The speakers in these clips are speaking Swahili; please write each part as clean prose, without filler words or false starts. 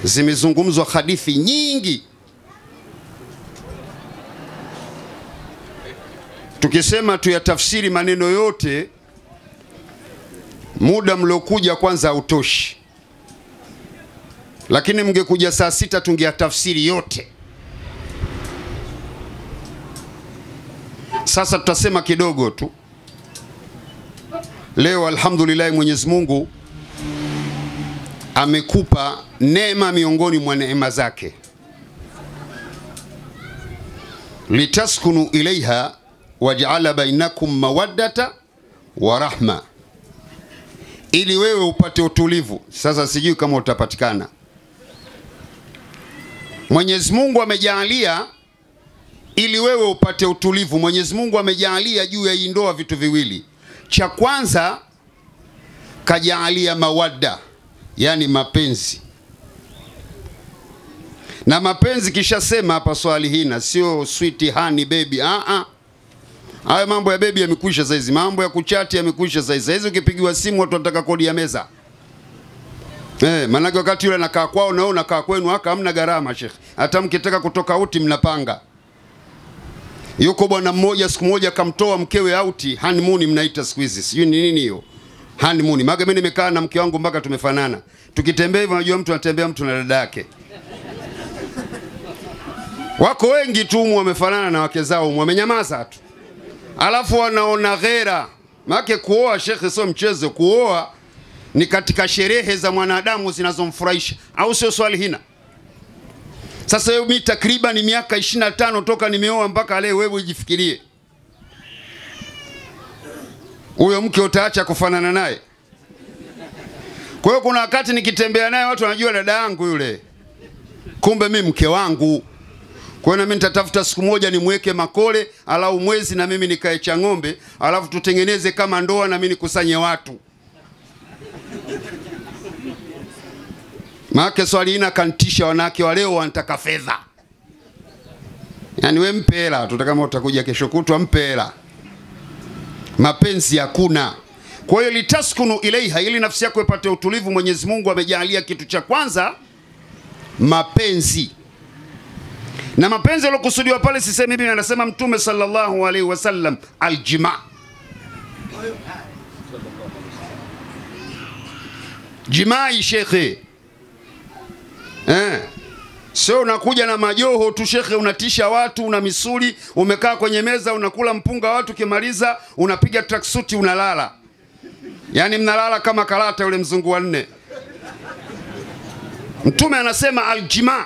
zimezungumzwa hadithi nyingi. Tukisema tuyatafsiri maneno yote, muda mliokuja kwanza hautoshi. Lakini mngekuja saa 6 tungeyatafsiri yote. Sasa tutasema kidogo tu. Leo alhamdulillah Mwenyezi Mungu amekupa neema miongoni mwa neema zake. Litaskunu ilaiha waj'ala bainakum mawaddata wa rahma. Ili wewe upate utulivu. Sasa sijui kama utapatikana. Mwenyezi Mungu amejalia ili wewe upate utulivu. Mwenyezi Mungu amejalia juu ya hii ndoa vitu viwili. Cha kwanza kajalia mawadda, yani mapenzi. Na mapenzi kisha sema hapa swali hina, sio sweet honey baby. Hayo mambo ya baby yamekwisha saizi. Mambo ya kuchati yamekwisha saizi. Saizi ukipigiwa simu watu wanataka kodi ya meza. Manake wakati yule anakaa kwao na wewe unakaa kwenu, haka hamna gharama Sheikh. Hata mkitaka kutoka uti mnapanga. Yuko bwana mmoja siku moja kamtoa mkewe auti, honeymoon mnaita siku hizi. Sijui ni nini hiyo. Honeymoon. Maana mimi nimekaa na mke wangu mpaka tumefanana. Tukitembea hivyo unajua mtu anatembea mtu na dada yake. Wako wengi tu wamefanana na wake zao, wamenyamaza tu. Alafu wanaona ghera. Maana kuoa Sheikh sio mchezo. Kuoa ni katika sherehe za mwanadamu zinazomfurahisha, au sio swali hina? Sasa mimi takriban miaka 25 toka nimeoa mpaka leo, wewe ujifikirie. Huyo mke utaacha kufanana naye? Kwa hiyo kuna wakati nikitembea naye watu wanajua dada yangu yule. Kumbe mimi mke wangu. Kwa hiyo mimi nitatafuta siku moja nimweke makole, alau mwezi na mimi nikae cha ng'ombe, alafu tutengeneze kama ndoa na mimi nikusanye watu. Maana swali hina kantisha wanawake wa leo wanataka fedha. Yani we mpe hela, tutakama utakuja kesho kutwa mpe hela. Mapenzi hakuna. Kwa hiyo litaskunu ilaiha, ili nafsi yako ipate utulivu, Mwenyezi Mungu amejalia kitu cha kwanza mapenzi. Na mapenzi yalokusudiwa pale sisemi mimi, anasema Mtume sallallahu alaihi wasallam, aljima. Jimai shekhe. Sio unakuja na majoho tu shekhe, unatisha watu, una misuli, umekaa kwenye meza unakula mpunga watu, kimaliza unapiga tracksuit unalala. Yani mnalala kama karata yule mzungu wa 4. Mtume anasema aljima.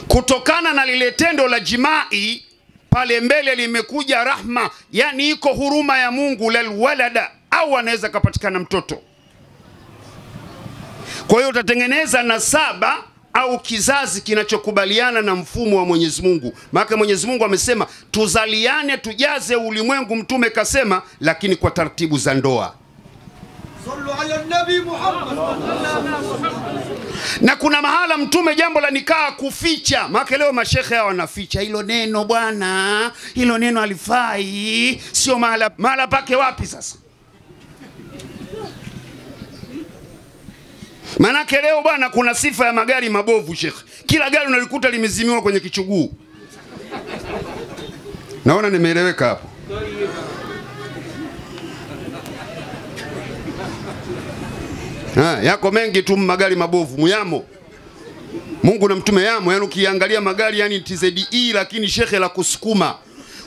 Kutokana na lile tendo la jimai pale mbele limekuja rahma, yani iko huruma ya Mungu lal walada, au anaweza kupatikana mtoto. Kwa hiyo utatengeneza nasaba au kizazi kinachokubaliana na mfumo wa Mwenyezi Mungu. Maana Mwenyezi Mungu amesema tuzaliane tujaze ulimwengu, Mtume kasema, lakini kwa taratibu za ndoa. Sallu ala nabii Muhammad. Na kuna mahala Mtume jambo la nikaa kuficha. Maana leo mashehe hao wanaficha hilo neno bwana. Hilo neno alifai. Sio mahala pake wapi sasa? Manake leo bwana kuna sifa ya magari mabovu Sheikh. Kila gari unalikuta limezimiwa kwenye kichuguu. Naona nimeeleweka hapo. Yako mengi tu magari mabovu muyamo. Mungu na Mtume yamo, yani ukiangalia magari yani TZE, lakini shekhe la kusukuma.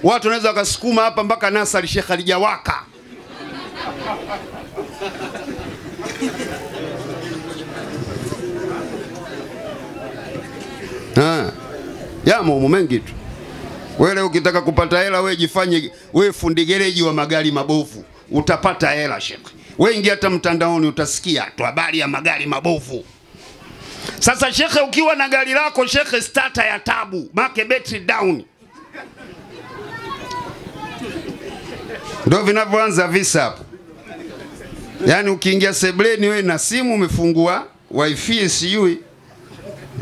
Watu wanaweza wakasukuma hapa mpaka Nasari shekhe alijawaka. Yamo mengi tu. Wewe ukitaka kupata hela wewe jifanye wewe fundi gereji wa magari mabovu, utapata hela shekhe. Wewe ingia hata mtandaoni utasikia tu habari ya magari mabovu. Sasa shekhe ukiwa na gari lako shekhe starter ya tabu, make battery down. Ndio vinavyoanza visa hapo. Yani ukiingia sebleni wewe na simu umefungua wifi sijui.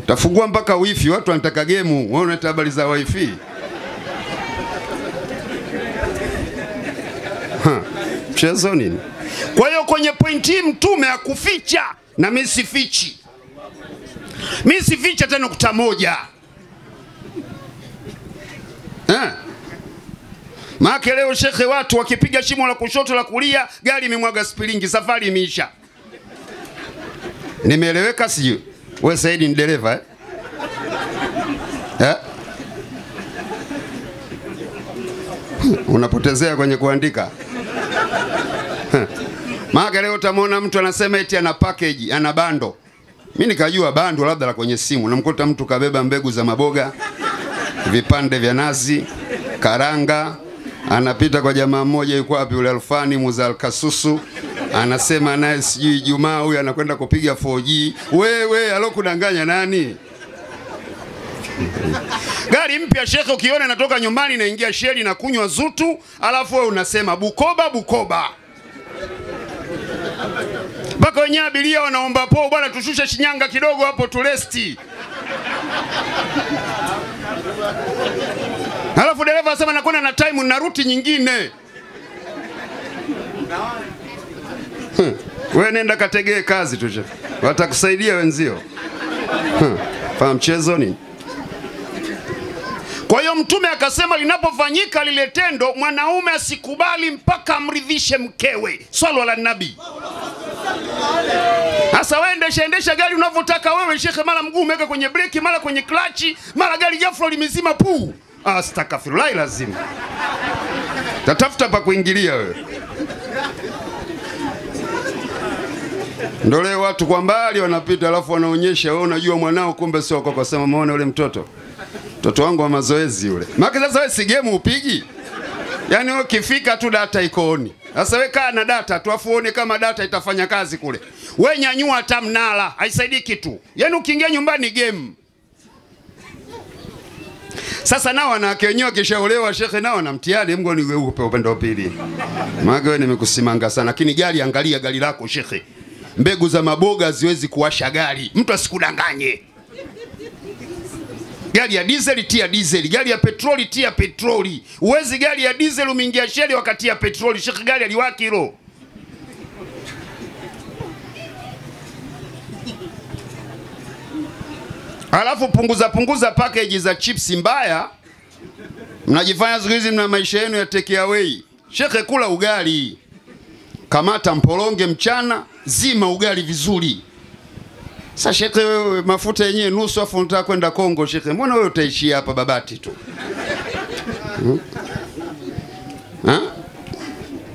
Utafungua mpaka wifi, watu wanataka game, wewe unaleta habari za wifi. Mchezo nini? Kwa hiyo kwenye pointi Mtume akuficha Na mimi sifichi. Mimi sificha hata nukta moja. Maana leo shekhe, watu wakipiga shimo la kushoto la kulia, gari imemwaga spiringi, safari imeisha. Nimeeleweka sio? Wewe Saidi ni dereva Unapotezea kwenye kuandika. Maana leo utamwona mtu anasema eti ana package, ana bando. Mimi nikajua bando labda la kwenye simu. Namkuta mtu kabeba mbegu za maboga, vipande vya nazi, karanga. Anapita kwa jamaa mmoja, yuko wapi yule Alfani Muzal Kasusu, anasema naye sijui Ijumaa huyu anakwenda kupiga 4G. Wewe alokudanganya nani? Gari mpya shekhe, ukiona natoka nyumbani naingia sheli na kunywa zutu, alafu wewe unasema Bukoba Bukoba. Baka wenye abiria wanaomba po, bwana tushushe Shinyanga kidogo hapo turesti. Halafu dereva asema nakwenda na time na ruti nyingine. Wewe nenda kategee kazi tu shekhe, watakusaidia wenzio. Fahamu mchezo nini? Kwa hiyo Mtume akasema linapofanyika lile tendo, mwanaume asikubali mpaka amridhishe mkewe. Swalla ala nabii. Sasa wewe endesha gari unavyotaka wewe shekhe, mara mguu umeweka kwenye breki, mara kwenye klachi, mara gari ghafla limezima puu. Astaghfirullah, lazima tatafuta pa kuingilia wewe. Ndio leo watu kwa mbali wanapita, alafu wanaonyesha wewe unajua mwanao, kumbe sio kwa kusema muone yule mtoto wangu wa mazoezi yule. Maana sasa wewe si game upigi. Yaani wewe ukifika tu data iko on. Sasa wewe kaa na data tu afu uone kama data itafanya kazi kule. Wewe nyanyua hata mnala, haisaidii kitu. Yaani ukiingia nyumbani game. Sasa nao wanawake wenyewe kishaolewa shekhe, nao na mtihani, Mungu ni wewe upe upendo pili. Maana wewe nimekusimanga sana, lakini gari, angalia gari lako shekhe. Mbegu za maboga haziwezi kuwasha gari. Mtu asikudanganye. Gari ya diesel tia diesel, gari ya petroli tia petroli. Uwezi gari ya diesel umeingia sheli wakati ya petroli. Shekhi, gari aliwaki hilo. Alafu punguza package za chips mbaya. Mnajifanya siku hizi mna maisha yenu ya take away. Shekhe, kula ugali. Kamata mpolonge mchana, zima ugali vizuri. Sasa shekhe, wewe mafuta yenyewe nusu afu unataka kwenda Kongo shekhe. Mbona wewe utaishia hapa Babati tu?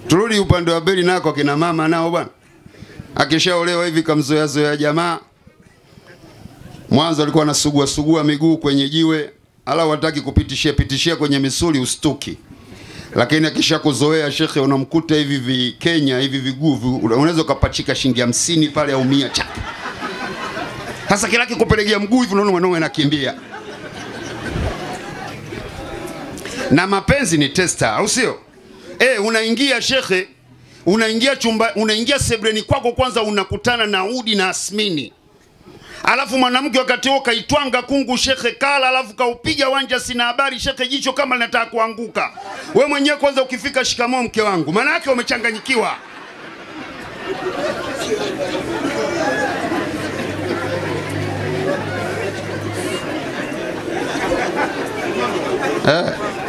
Turudi upande wa beli nako kina mama nao bwana. Akishaolewa hivi kamzoea jamaa. Mwanzo alikuwa anasugua miguu kwenye jiwe, ala wataki kupitishia kwenye misuli ustuki. Lakini akishakuzoea shekhe, unamkuta hivi Kenya hivi viguu, unaweza kupachika shilingi 50 pale au 100 chapa. Sasa kila kikupelekea mguu hivi unaona mwanaume anakimbia. Na mapenzi ni tester, au sio? Unaingia shekhe, unaingia chumba, unaingia sebreni kwako, kwanza unakutana na udi na asmini. Alafu mwanamke wakati huo kaitwanga kungu shekhe kala, alafu kaupiga wanja sina habari shekhe, jicho kama linataka kuanguka. Wewe mwenyewe kwanza ukifika shikamoo mke wangu, maana yake umechanganyikiwa.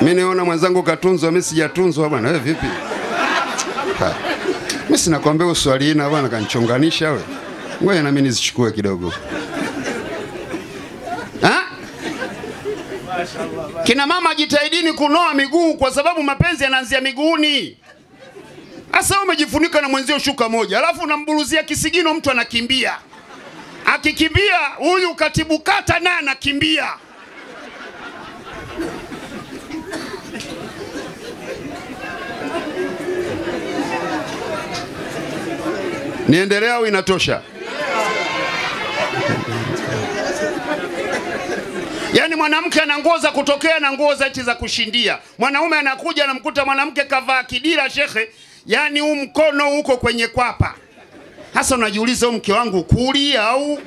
Mimi niona mwenzangu katunzwa, mimi sijatunzwa bwana. Wewe vipi? Mimi sinakwambia uswali na bwana kanichonganisha wewe. Ngoja na mimi nizichukue kidogo. Kina mama jitahidini kunoa miguu, kwa sababu mapenzi yanaanzia miguuni. Asa umejifunika na mwenzio shuka moja, alafu unambuluzia kisigino, mtu anakimbia. Akikimbia huyu katibu kata naye anakimbia. Niendelea au inatosha? Yaani mwanamke ana nguo za kutokea na nguo za za kushindia. Mwanaume anakuja anamkuta mwanamke kavaa kidira shekhe, yani mkono huko kwenye kwapa. Hasa unajiuliza mke wangu kuli au?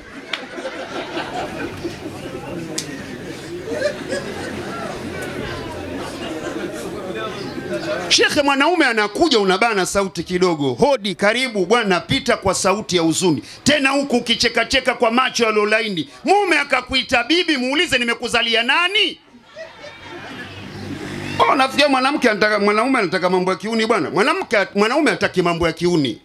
Shekhe, mwanaume anakuja unabana sauti kidogo, hodi, karibu bwana, pita, kwa sauti ya huzuni, tena huku ukicheka cheka kwa macho yalolaini. Mume akakuita bibi, muulize nimekuzalia nani? Nafikia mwanaume anataka mambo ya kiuni bwana. Mwanaume hataki mambo ya kiuni.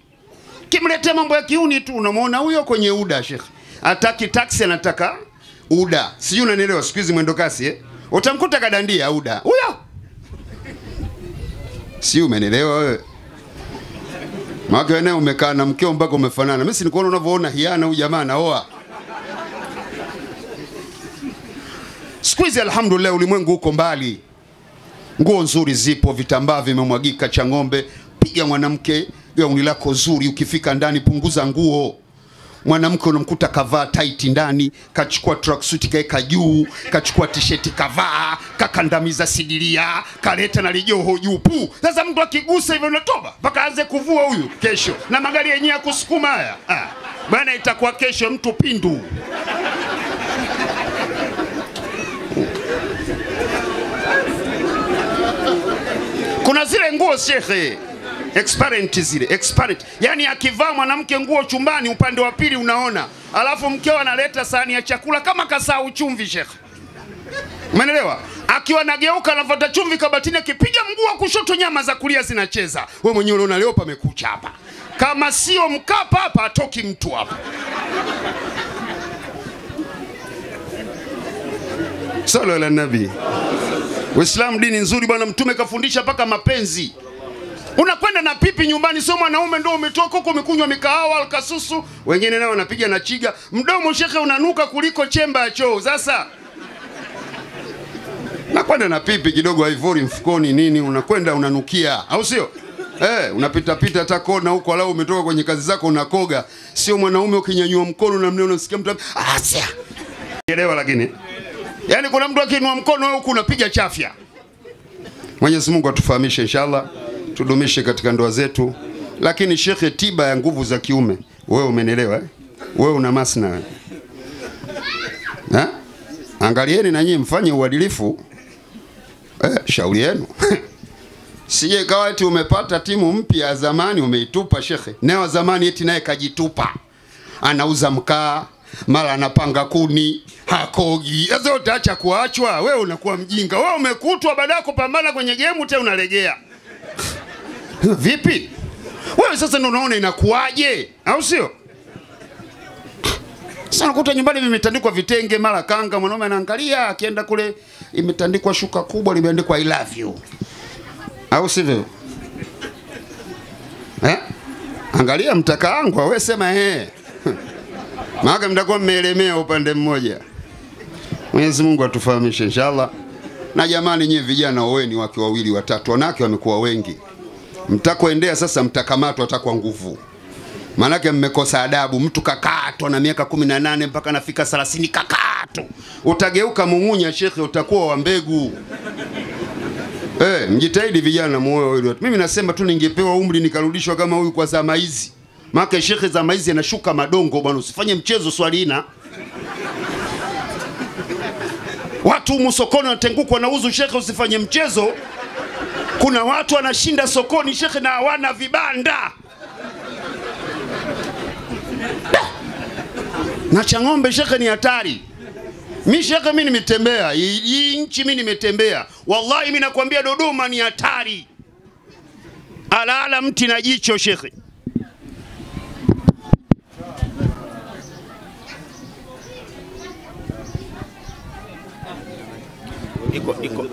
Kimletea mambo ya kiuni tu, unamuona huyo kwenye UDA shekhe. Hataki taksi, anataka UDA. Sijui unanielewa, siku hizi mwendo kasi utamkuta kadandia UDA. Huyo. Si umenielewa wewe? Maki wewe umekaa na mkeo mpaka umefanana. Mimi si nikuona unavyoona hiana huyu jamaa naoa. Siku hizi alhamdulillah ulimwengu uko mbali. Nguo nzuri zipo, vitambaa vimemwagika cha ng'ombe. Piga mwanamke gauni lako zuri, ukifika ndani punguza nguo. Mwanamke unamkuta kavaa tight ndani, kachukua tracksuit kaeka juu, kachukua t-shirt kavaa, kakandamiza sidiria, kaleta na lijoho juu pu. Sasa mtu akigusa hivyo unatoba, mpaka aanze kuvua huyu kesho. Na magari yenyewe ya kusukuma haya. Bwana itakuwa kesho mtu pindu. Kuna zile nguo shekhe, exparent zile, exparent. Yani akivaa mwanamke nguo chumbani upande wa pili unaona. Alafu mkeo analeta sahani ya chakula kama kasahau chumvi shekhe. Umeelewa? Akiwa nageuka anafuata chumvi kabatini, akipiga mguu wa kushoto nyama za kulia zinacheza. Wewe mwenyewe unaona leo pamekucha hapa. Kama sio Mkapa hapa atoki mtu hapa. Sallallahu ala nabii. Uislamu dini nzuri bwana, mtume kafundisha paka mapenzi. Unakwenda na pipi nyumbani, sio mwanaume ndio umetoka huko umekunywa mikahawa alkasusu, wengine nao wanapiga na chiga. Mdomo shekhe unanuka kuliko chemba ya choo. Sasa nakwenda na pipi kidogo ivory mfukoni nini, unakwenda unanukia, au sio? Unapita pita hata kona huko, ala umetoka kwenye kazi zako unakoga. Sio mwanaume ukinyanyua mkono na mneno unasikia mtu asia. Elewa lakini. Yani kuna mtu akiinua mkono wewe huku unapiga chafya. Mwenyezi Mungu atufahamishe inshallah, tudumishe katika ndoa zetu. Lakini shekhe, tiba ya nguvu za kiume, wewe umenielewa Wewe una masna. Angalieni na nyinyi mfanye uadilifu. Shauri yenu. Sije kawa eti umepata timu mpya ya zamani umeitupa shekhe. Naye zamani eti naye kajitupa. Anauza mkaa, mara anapanga kuni, hakogi. Sasa utaacha kuachwa, wewe unakuwa mjinga. Wewe umekutwa baada ya kupambana kwenye game tena unalegea. Vipi? Wewe sasa ndio unaona inakuaje? Au sio? Sasa unakuta nyumbani vimetandikwa vitenge, mara kanga, mwanaume anaangalia akienda kule imetandikwa shuka kubwa limeandikwa I love you. Au sivyo? Angalia mtakaangu, wewe sema maana mtakuwa mmeelemea upande mmoja. Mwenyezi Mungu atufahamishe inshallah. Na jamani nyie vijana oweni wake wawili watatu, wanawake wamekuwa wengi. Mtakoendea sasa mtakamatwa atakwa nguvu. Maana mmekosa adabu. Mtu kakatwa na miaka 18 mpaka nafika 30 kakatwa. Utageuka mumunya shekhe, utakuwa wa mbegu. Mjitahidi vijana muoe wawili watu. Mimi nasema tu ningepewa umri nikarudishwa kama huyu kwa zama hizi. Maana shekhe zama hizi anashuka madongo bwana, usifanye mchezo swalina. Watu msokoni watengukwa na uzu shekhe, usifanye mchezo. Kuna watu wanashinda sokoni shekhe na hawana vibanda. Na Chang'ombe shekhe ni hatari. Mimi shekhe mimi nimetembea, hii nchi mimi nimetembea. Wallahi mimi nakwambia Dodoma ni hatari. Ala mti na jicho shekhe.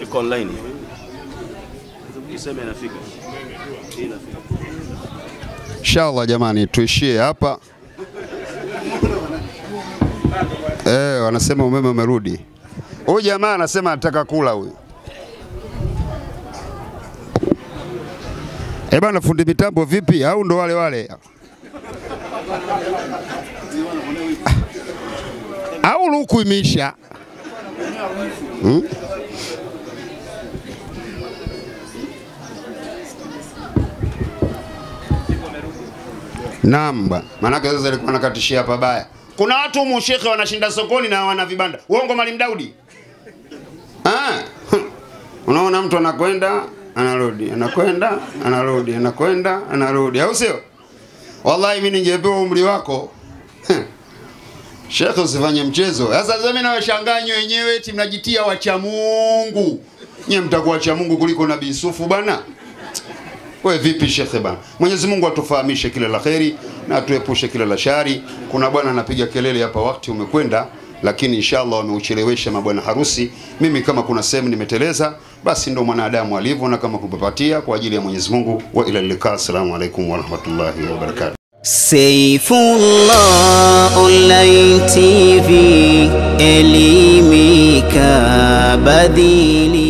Iko online. Iseme inafika. Inshallah jamani tuishie hapa. Wanasema umeme umerudi. Huyu jamaa anasema anataka kula huyu. Bana fundi mitambo vipi? Au ndo wale wale? Au luku imeisha? Namba. Maana sasa alikuwa anakatishia pabaya. Kuna watu humu shekhe wanashinda sokoni na wana vibanda. Uongo Mwalimu Daudi? Unaona mtu anakwenda anarudi, anakwenda, anarudi, anakwenda, anarudi. Au sio? Wallahi mimi ningepewa umri wako. Sheikh usifanye mchezo. Sasa mimi nawashanganyo wenyewe eti mnajitia wacha Mungu. Nyie mtakuwa wacha Mungu kuliko Nabii Yusufu bana. Wewe vipi Sheikh bana? Mwenyezi Mungu atufahamishe kila la kheri na atuepushe kila la shari. Kuna bwana anapiga kelele hapa wakati umekwenda, lakini inshallah wameuchelewesha mabwana harusi. Mimi kama kuna sehemu nimeteleza, basi ndo mwanadamu alivyo, na kama kupapatia kwa ajili ya Mwenyezi Mungu. Wa ila liqa. Assalamu alaykum wa rahmatullahi wa barakatuh. Saifullah Online TV, elimika badili.